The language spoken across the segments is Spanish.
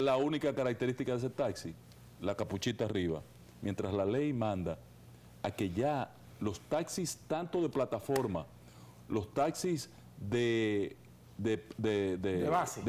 la única característica de ese taxi? La capuchita arriba. Mientras la ley manda a que ya los taxis, tanto de plataforma, los taxis de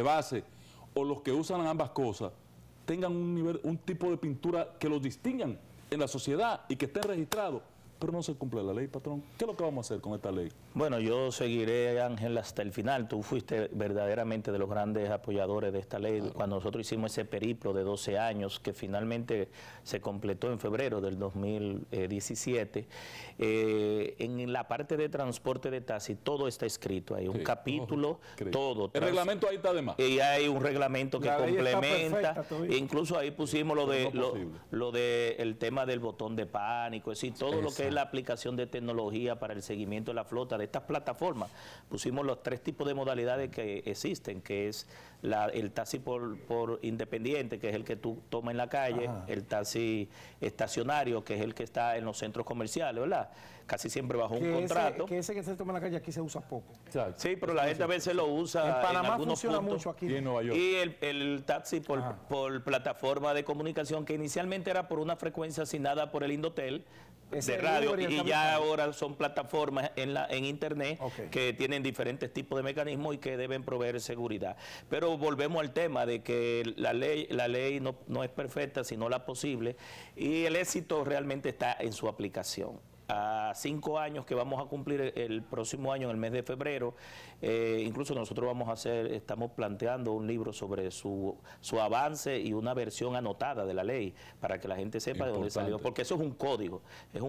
base, o los que usan ambas cosas, tengan un tipo de pintura que los distingan en la sociedad y que estén registrados. Pero no se cumple la ley, patrón. ¿Qué es lo que vamos a hacer con esta ley? Bueno, yo seguiré, Ángel, hasta el final. Tú fuiste verdaderamente de los grandes apoyadores de esta ley. Cuando nosotros hicimos ese periplo de 12 años, que finalmente se completó en febrero del 2017, en la parte de transporte de taxi, todo está escrito. Hay un capítulo, todo. El reglamento ahí está de más. Y hay un reglamento que complementa. Incluso ahí pusimos lo de el tema del botón de pánico, es decir, todo lo que es la aplicación de tecnología para el seguimiento de la flota de estas plataformas. Pusimos los 3 tipos de modalidades que existen, que es el taxi por independiente, que es el que tú tomas en la calle, el taxi estacionario, que es el que está en los centros comerciales, ¿verdad? Casi siempre bajo un contrato. Ese que se toma en la calle aquí se usa poco. Sí, pero la gente a veces lo usa en Panamá, algunos funciona puntos. Mucho aquí. Y en Nueva York. Y el taxi por plataforma de comunicación, que inicialmente era por una frecuencia asignada por el Indotel, de radio, y ya ahora son plataformas en internet que tienen diferentes tipos de mecanismos y que deben proveer seguridad. Pero volvemos al tema de que la ley no es perfecta, sino la posible, y el éxito realmente está en su aplicación. A 5 años que vamos a cumplir el próximo año, en el mes de febrero, incluso nosotros estamos planteando un libro sobre su avance y una versión anotada de la ley, para que la gente sepa de dónde salió, porque eso es un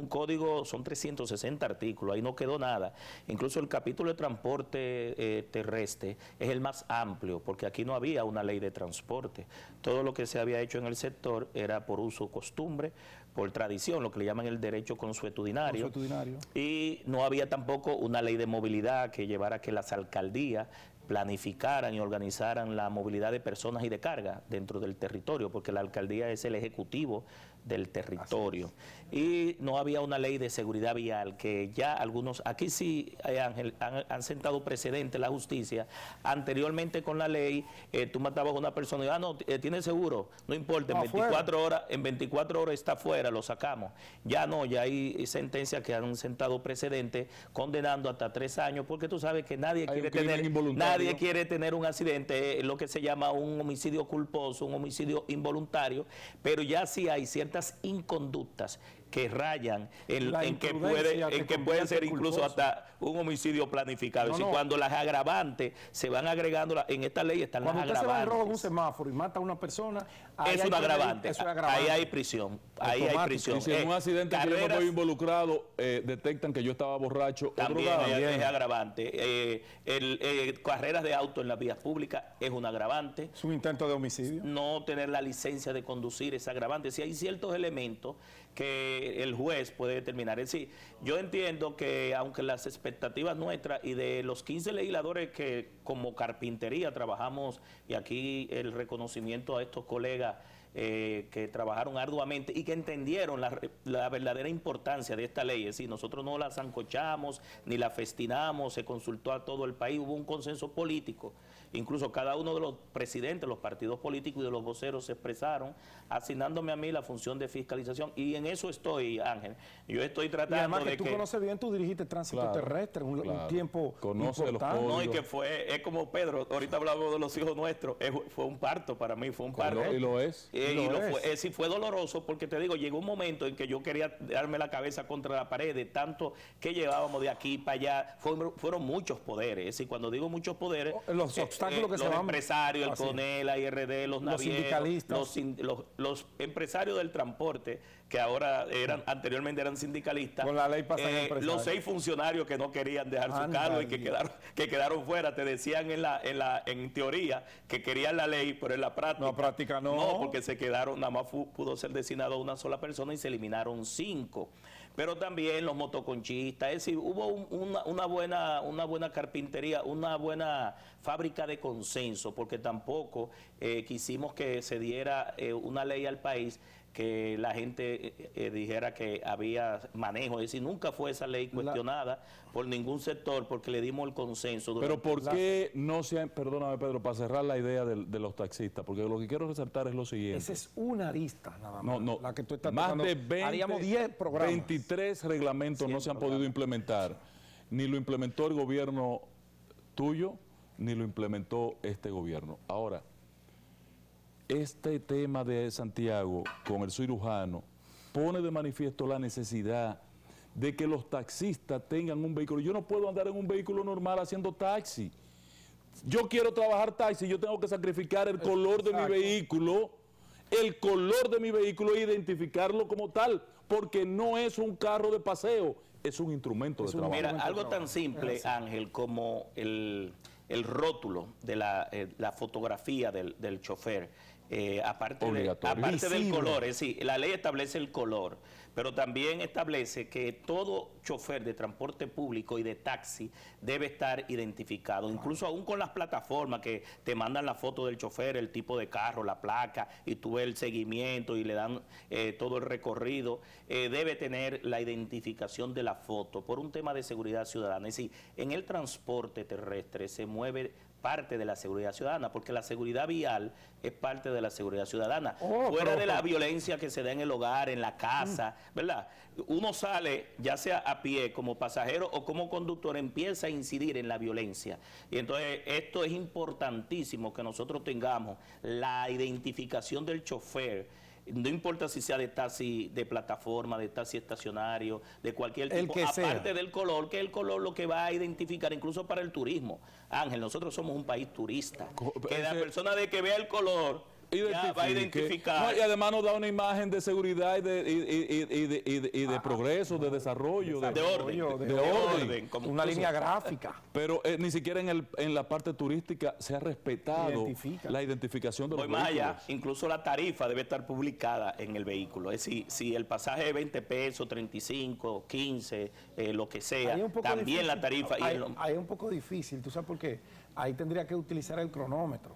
código, son 360 artículos, ahí no quedó nada. Incluso el capítulo de transporte terrestre es el más amplio, porque aquí no había una ley de transporte. Todo lo que se había hecho en el sector era por uso, costumbre, por tradición, lo que le llaman el derecho consuetudinario. Y no había tampoco una ley de movilidad que llevara a que las alcaldías planificaran y organizaran la movilidad de personas y de carga dentro del territorio, porque la alcaldía es el ejecutivo del territorio. Y no había una ley de seguridad vial, que ya algunos, aquí sí, Ángel, han sentado precedente la justicia. Anteriormente con la ley, tú matabas a una persona y no, tiene seguro, no importa, en 24 horas está fuera, lo sacamos. Ya no, ya hay sentencias que han sentado precedente condenando hasta 3 años, porque tú sabes que nadie quiere tener un accidente, lo que se llama un homicidio culposo, un homicidio involuntario, pero ya sí hay ciertas inconductas que rayan en que pueden ser incluso hasta un homicidio planificado. Y cuando las agravantes se van agregando, en esta ley están las agravantes. Cuando usted se va en rojo en un semáforo y mata a una persona, es un agravante. Ahí hay prisión. Ahí hay prisión. Y si en un accidente que yo me estoy involucrado, detectan que yo estaba borracho, también es agravante. Carreras de auto en las vías públicas es un agravante. Es un intento de homicidio. No tener la licencia de conducir es agravante. Si hay ciertos elementos que el juez puede determinar. Es decir, yo entiendo que aunque las expectativas nuestras y de los 15 legisladores que como carpintería trabajamos, y aquí el reconocimiento a estos colegas que trabajaron arduamente y que entendieron la verdadera importancia de esta ley. Es decir, nosotros no la zancochamos ni la festinamos, se consultó a todo el país, hubo un consenso político. Incluso cada uno de los presidentes, los partidos políticos y de los voceros se expresaron, asignándome a mí la función de fiscalización, y en eso estoy, Ángel. Yo estoy tratando de que... además que tú conoces bien, tú dirigiste tránsito terrestre un tiempo importante. No, y que es como Pedro, ahorita hablamos de los hijos nuestros, fue un parto para mí, fue un parto. Y lo es. Sí, fue doloroso, porque te digo, llegó un momento en que yo quería darme la cabeza contra la pared de tanto que llevábamos de aquí para allá. Fueron muchos poderes, es decir, cuando digo muchos poderes, los obstáculos que los empresarios, el CONEL, la IRD, los navieros, los empresarios del transporte, que ahora anteriormente eran sindicalistas, con la ley pasan los 6 funcionarios que no querían dejar su cargo y que quedaron fuera, te decían en teoría que querían la ley, pero en la práctica no, porque se quedaron, nada más pudo ser designado una sola persona y se eliminaron 5. Pero también los motoconchistas, es decir, hubo una buena carpintería, una buena fábrica de consenso, porque tampoco quisimos que se diera una ley al país que la gente dijera que había manejo, es decir, nunca fue esa ley cuestionada por ningún sector porque le dimos el consenso. Pero ¿por qué no se ha, perdóname Pedro, para cerrar la idea de los taxistas? Porque lo que quiero resaltar es lo siguiente. Esa es una arista nada más. No, la que tú estás más tocando. de 20, haríamos 10 programas. 23 reglamentos no se han podido implementar. Ni lo implementó el gobierno tuyo, ni lo implementó este gobierno. Ahora, este tema de Santiago con el cirujano pone de manifiesto la necesidad de que los taxistas tengan un vehículo. Yo no puedo andar en un vehículo normal haciendo taxi. Yo quiero trabajar taxi, yo tengo que sacrificar el color de mi vehículo, e identificarlo como tal, porque no es un carro de paseo, es un instrumento de trabajo. Mira, algo tan simple, Ángel, como el rótulo de la fotografía del chofer, aparte del color, es decir, la ley establece el color, pero también establece que todo chofer de transporte público y de taxi debe estar identificado, incluso aún con las plataformas que te mandan la foto del chofer, el tipo de carro, la placa, y tú ves el seguimiento y le dan todo el recorrido, debe tener la identificación de la foto por un tema de seguridad ciudadana. Es decir, en el transporte terrestre se mueve parte de la seguridad ciudadana, porque la seguridad vial es parte de la seguridad ciudadana. Fuera de la violencia que se da en el hogar, en la casa, ¿verdad? Uno sale, ya sea a pie, como pasajero o como conductor, empieza a incidir en la violencia. Y entonces esto es importantísimo que nosotros tengamos la identificación del chofer. No importa si sea de taxi de plataforma, de taxi estacionario, de cualquier tipo, aparte del color, que es el color lo que va a identificar incluso para el turismo. Ángel, nosotros somos un país turista, que la persona de que vea el color ya va a identificar. No, y además nos da una imagen de seguridad y de progreso, de desarrollo, de orden. Como una línea gráfica. Pero ni siquiera en la parte turística se ha respetado la identificación de los vehículos. Más allá, incluso la tarifa debe estar publicada en el vehículo. Es decir, si el pasaje es 20 pesos, 35, 15, lo que sea, también difícil. La tarifa. Ahí es un poco difícil, ¿tú sabes por qué? Ahí tendría que utilizar el cronómetro.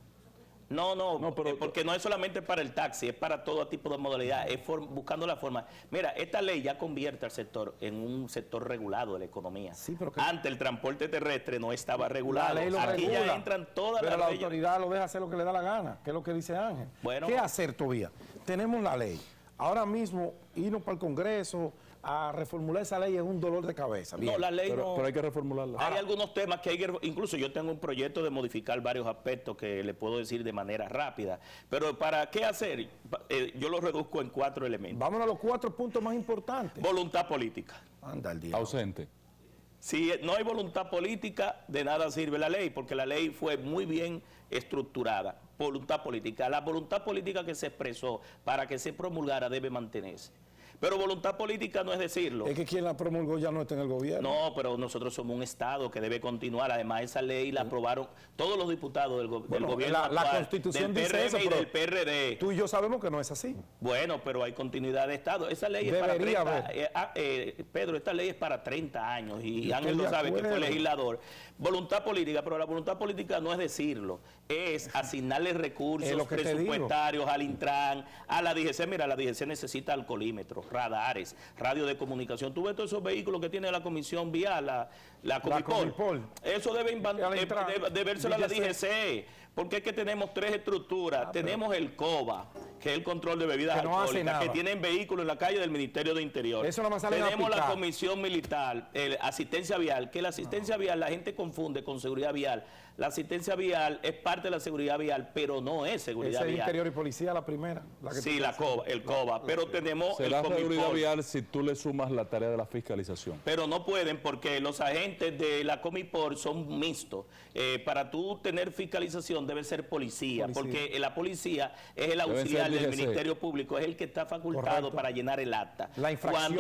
No, pero porque no es solamente para el taxi, es para todo tipo de modalidad, es buscando la forma. Mira, esta ley ya convierte al sector en un sector regulado de la economía. Sí, pero antes el transporte terrestre no estaba regulado. Aquí ya entran todas las leyes. Pero la autoridad lo deja hacer lo que le da la gana, que es lo que dice Ángel. Bueno, ¿qué hacer todavía? Tenemos la ley. Ahora mismo, irnos para el Congreso a reformular esa ley es un dolor de cabeza. Bien. No, la ley pero hay que reformularla. Hay algunos temas que hay que... Incluso yo tengo un proyecto de modificar varios aspectos que le puedo decir de manera rápida. Pero ¿para qué hacer? Yo lo reduzco en 4 elementos. Vámonos a los 4 puntos más importantes. Voluntad política. Anda el día. Ausente. Si no hay voluntad política, de nada sirve la ley, porque la ley fue muy bien estructurada. Voluntad política. La voluntad política que se expresó para que se promulgara debe mantenerse. Pero voluntad política no es decirlo. Es que quien la promulgó ya no está en el gobierno. No, pero nosotros somos un Estado que debe continuar. Además, esa ley la aprobaron todos los diputados del gobierno actual, la Constitución del PRM dice eso, y del PRD. Tú y yo sabemos que no es así. Bueno, pero hay continuidad de Estado. Esa ley es para 30 Pedro, esta ley es para 30 años y Ángel lo sabe, que fue legislador. Voluntad política, pero la voluntad política no es decirlo, es asignarle recursos presupuestarios al Intran, a la DGC. Mira, la DGC necesita alcoholímetros, radares, radio de comunicación. Tú ves todos esos vehículos que tiene la Comisión Vial, la Comipol. Eso debe vérselo a la DGC, porque es que tenemos 3 estructuras. Tenemos el COBA, que es el control de bebidas alcohólicas, que tienen vehículos en la calle del Ministerio de Interior. Eso no tenemos la Comisión Militar, asistencia vial, que la asistencia vial la gente confunde con seguridad vial. La asistencia vial es parte de la seguridad vial, pero no es seguridad vial. Interior y Policía la primera. Sí, el COBA, pero tenemos el Comipol. Seguridad vial si tú le sumas la tarea de la fiscalización. Pero no pueden porque los agentes de la Comipol son mixtos. Para tú tener fiscalización debe ser policía, porque la policía es el auxiliar del Ministerio Público, es el que está facultado para llenar el acta. La infracción.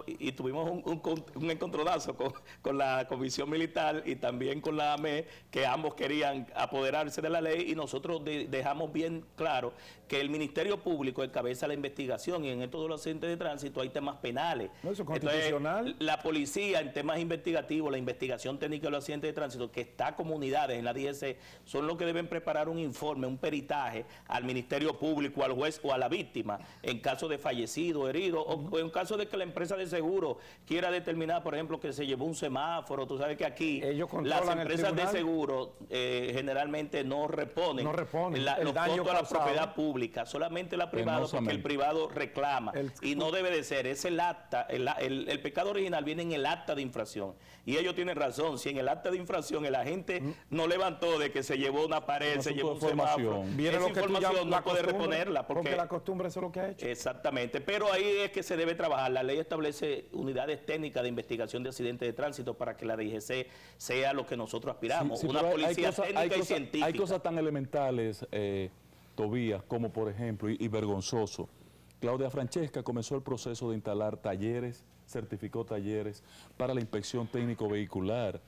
Y tuvimos un encontronazo con la Comisión Militar y también con la AME, que ambos querían apoderarse de la ley, y nosotros dejamos bien claro que el Ministerio Público encabeza la investigación, y en estos de los accidentes de tránsito hay temas penales. No, eso es constitucional. Entonces, la policía en temas investigativos, la investigación técnica de los accidentes de tránsito, que está comunidades en la DGC, son los que deben preparar un informe, un peritaje al Ministerio Público público, al juez o a la víctima, en caso de fallecido, herido, o en caso de que la empresa de seguro quiera determinar, por ejemplo, que se llevó un semáforo. Tú sabes que aquí las empresas de seguro generalmente no reponen los costos a la propiedad pública, solamente la privada, porque el privado reclama. Y no debe de ser. Es el acta, el pecado original viene en el acta de infracción. Y ellos tienen razón. Si en el acta de infracción el agente no levantó de que se llevó una pared, se llevó un semáforo, esa información no puede reponerla. Porque la costumbre eso es lo que ha hecho. Exactamente. Pero ahí es que se debe trabajar. La ley establece unidades técnicas de investigación de accidentes de tránsito para que la DGC sea lo que nosotros aspiramos. Una policía técnica y científica. Hay cosas tan elementales, Tobías, como por ejemplo, y vergonzoso. Claudia Francesca comenzó el proceso de instalar talleres, certificó talleres para la inspección técnico vehicular.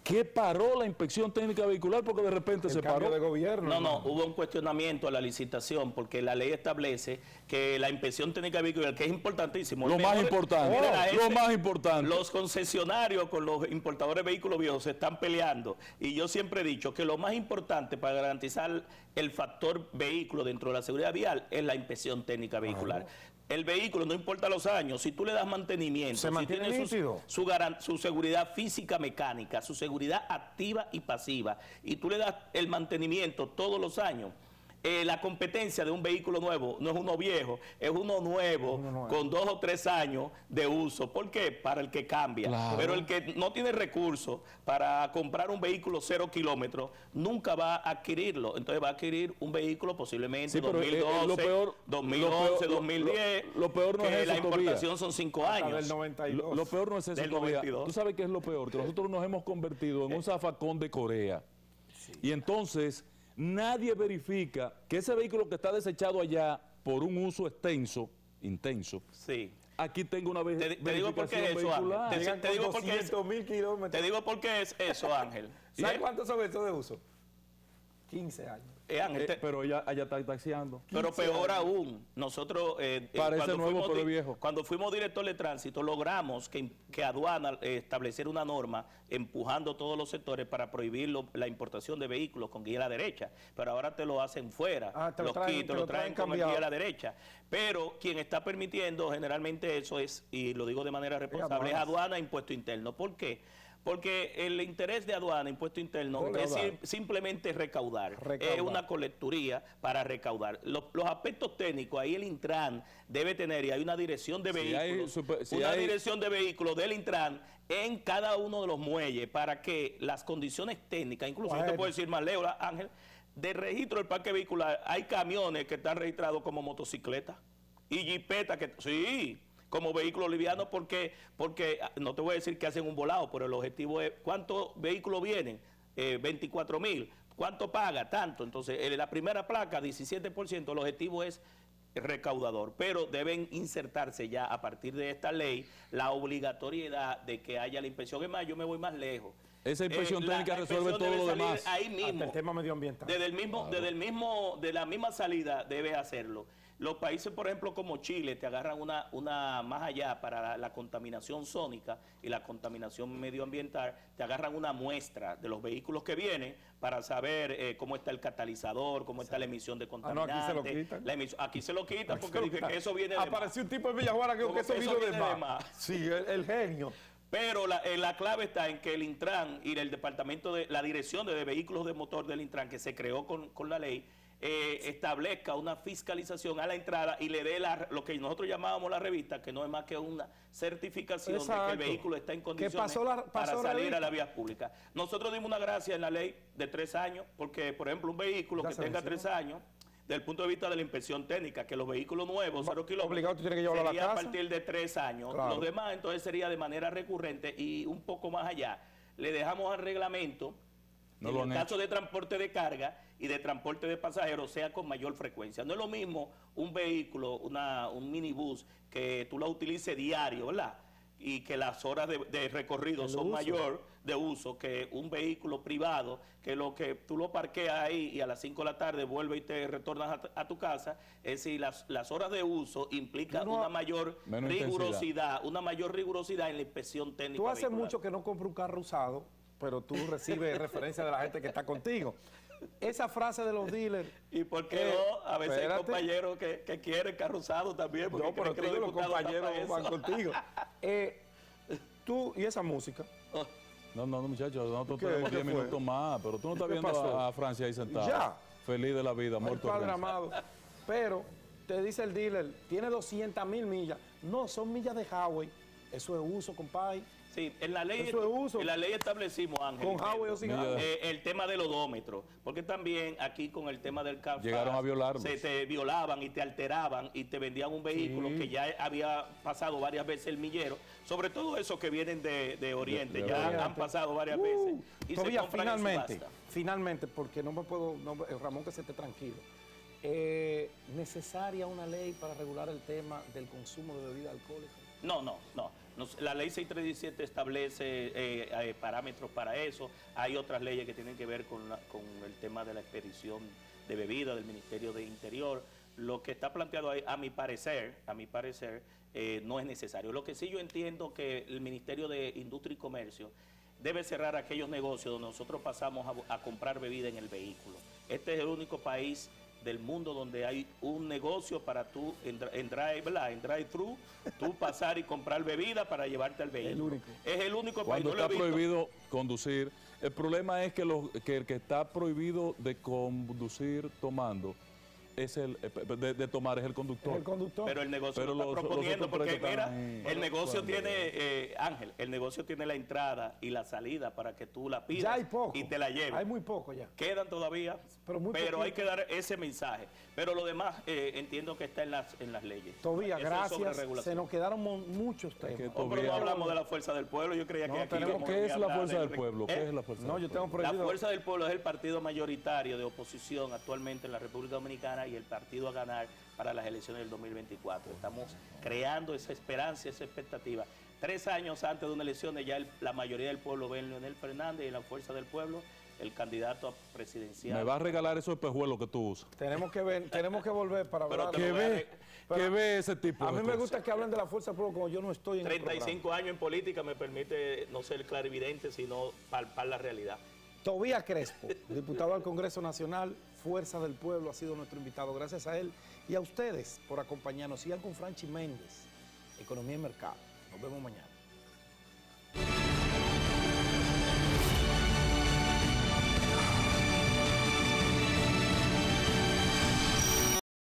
¿Qué paró la inspección técnica vehicular? Porque de repente se paró. De gobierno. No, hubo un cuestionamiento a la licitación porque la ley establece que la inspección técnica vehicular, que es importantísimo. Lo más importante. Los concesionarios con los importadores de vehículos viejos se están peleando. Y yo siempre he dicho que lo más importante para garantizar el factor vehículo dentro de la seguridad vial es la inspección técnica vehicular. El vehículo, no importa los años, si tú le das mantenimiento, si tiene su seguridad física mecánica, su seguridad activa y pasiva, y tú le das el mantenimiento todos los años, la competencia de un vehículo nuevo no es uno viejo, es uno nuevo con 2 o 3 años de uso. ¿Por qué? Para el que cambia. Claro. Pero el que no tiene recursos para comprar un vehículo 0 kilómetros, nunca va a adquirirlo. Entonces va a adquirir un vehículo posiblemente 2012, 2011, 2010. Lo peor no es eso, la importación son 5 años. Del 92. Lo peor no es eso, todavía. ¿Tú sabes qué es lo peor? Que nosotros nos hemos convertido en un zafacón de Corea. Sí. Y entonces nadie verifica que ese vehículo que está desechado allá por un uso intenso, sí, aquí tengo una vez. Te digo por qué es eso, Ángel. Te digo por qué es eso, Ángel. ¿Sabes cuántos son esos de uso? 15 años. Ángel, pero ella está taxiando. Pero peor aún, nosotros cuando fuimos director de tránsito logramos que aduana estableciera una norma empujando todos los sectores para prohibir la importación de vehículos con guía a la derecha, pero ahora te lo hacen fuera, te lo traen con guía a la derecha. Pero quien está permitiendo generalmente eso es, y lo digo de manera responsable, es aduana e impuesto interno. ¿Por qué? Porque el interés de aduana, impuesto interno, es simplemente recaudar. Es una colecturía para recaudar. Los aspectos técnicos, ahí el Intran debe tener, y hay una dirección de vehículos, dirección de vehículos del Intran en cada uno de los muelles para que las condiciones técnicas, incluso yo te puedo decir más, Leo, Ángel, de registro del parque vehicular, hay camiones que están registrados como motocicletas y jipetas que, sí, como vehículos livianos, porque no te voy a decir que hacen un volado, pero el objetivo es ¿cuántos vehículos vienen? 24,000. ¿Cuánto paga? Tanto. Entonces, en la primera placa, 17%, el objetivo es recaudador, pero deben insertarse ya a partir de esta ley la obligatoriedad de que haya la inspección. Es más, yo me voy más lejos. Esa inspección técnica resuelve todo lo demás. Ahí mismo. Hasta el tema medioambiental. De la misma salida debe hacerlo. Los países, por ejemplo, como Chile, te agarran una más allá para la contaminación sónica y la contaminación medioambiental, te agarran una muestra de los vehículos que vienen para saber cómo está el catalizador, cómo está la emisión de contaminantes. Aquí se lo quitan. Aquí se lo quitan porque que eso viene de más. Apareció un tipo en Villajuana que eso vino de más. Sí, el genio. Pero la clave está en que el Intran y el departamento de la dirección de vehículos de motor del Intran, que se creó con la ley, establezca una fiscalización a la entrada y le dé lo que nosotros llamábamos la revista, que no es más que una certificación de que el vehículo está en condiciones para salir a la vía pública. Nosotros dimos una gracia en la ley de 3 años, porque, por ejemplo, un vehículo que tenga 3 años, desde el punto de vista de la inspección técnica, que los vehículos nuevos, 0 kilómetros, sería a partir de 3 años. Claro. Los demás, entonces, sería de manera recurrente y un poco más allá. Le dejamos al reglamento, en el caso de transporte de carga y de transporte de pasajeros, sea con mayor frecuencia. No es lo mismo un vehículo, un minibús, que tú lo utilices diario, ¿verdad? Y que las horas de recorrido son mayor de uso que un vehículo privado, que lo que tú lo parqueas ahí y a las 5 de la tarde vuelve y te retornas a tu casa. Es decir, las horas de uso implican una mayor rigurosidad en la inspección técnica. Tú hace mucho que no compras un carro usado pero tú recibes referencia de la gente que está contigo. Esa frase de los dealers... ¿Y por qué no? A veces hay compañeros que quieren carro usado también. No, pero que los compañeros van contigo. Tú y esa música... No, muchachos, nosotros tenemos 10 minutos más, pero tú no estás viendo a Francia ahí sentado. Ya. Feliz de la vida, muerto. Padre amado. Pero te dice el dealer, tiene 200,000 millas. No, son millas de highway. Eso es uso, compadre. Sí, en la ley, eso es uso. En la ley establecimos, Ángel, con highway o sin highway. El tema del odómetro, porque también aquí con el tema del CARFAX llegaron a violarnos. Se te violaban y te alteraban y te vendían un vehículo que ya había pasado varias veces el millero, sobre todo esos que vienen de Oriente, ya han pasado varias veces. Y todavía finalmente, porque no me puedo, Ramón, que se esté tranquilo, ¿necesaria una ley para regular el tema del consumo de bebidas alcohólicas? No. La ley 637 establece parámetros para eso. Hay otras leyes que tienen que ver con el tema de la expedición de bebidas del Ministerio de Interior. Lo que está planteado ahí, a mi parecer, no es necesario. Lo que sí yo entiendo que el Ministerio de Industria y Comercio debe cerrar aquellos negocios donde nosotros pasamos a comprar bebida en el vehículo. Este es el único país del mundo donde hay un negocio para tú en drive-thru, tú pasar y comprar bebida para llevarte al vehículo. Es el único país. Cuando está prohibido conducir, el problema es que el que está prohibido de conducir tomando es de tomar es el conductor. Pero el negocio lo está proponiendo porque mira, el negocio tiene, Ángel, el negocio tiene la entrada y la salida para que tú la pidas ya hay poco, y te la lleves. Hay muy poco ya. Quedan todavía, pero hay que dar ese mensaje. Pero lo demás entiendo que está en las leyes. Todavía, gracias. Se nos quedaron muchos temas. Pero no hablamos de la fuerza del pueblo. Yo creía que aquí... ¿Qué es la fuerza del pueblo? ¿Qué es la fuerza del pueblo? La fuerza del pueblo es el partido mayoritario de oposición actualmente en la República Dominicana y el partido a ganar para las elecciones del 2024. Estamos creando esa esperanza, esa expectativa. 3 años antes de una elección ya la mayoría del pueblo ve en Leonel Fernández y en la fuerza del pueblo el candidato a presidencial. Me va a regalar esos espejuelos que tú usas. Tenemos que volver para hablar. ¿Qué ve ese tipo? A mí me gusta que hablen de la fuerza del pueblo como yo no estoy en 35 años en política me permite no ser clarividente, sino palpar la realidad. Tobías Crespo, diputado al Congreso Nacional, Fuerza del Pueblo, ha sido nuestro invitado. Gracias a él y a ustedes por acompañarnos. Sigan con Franchi Méndez, Economía y Mercado. Nos vemos mañana.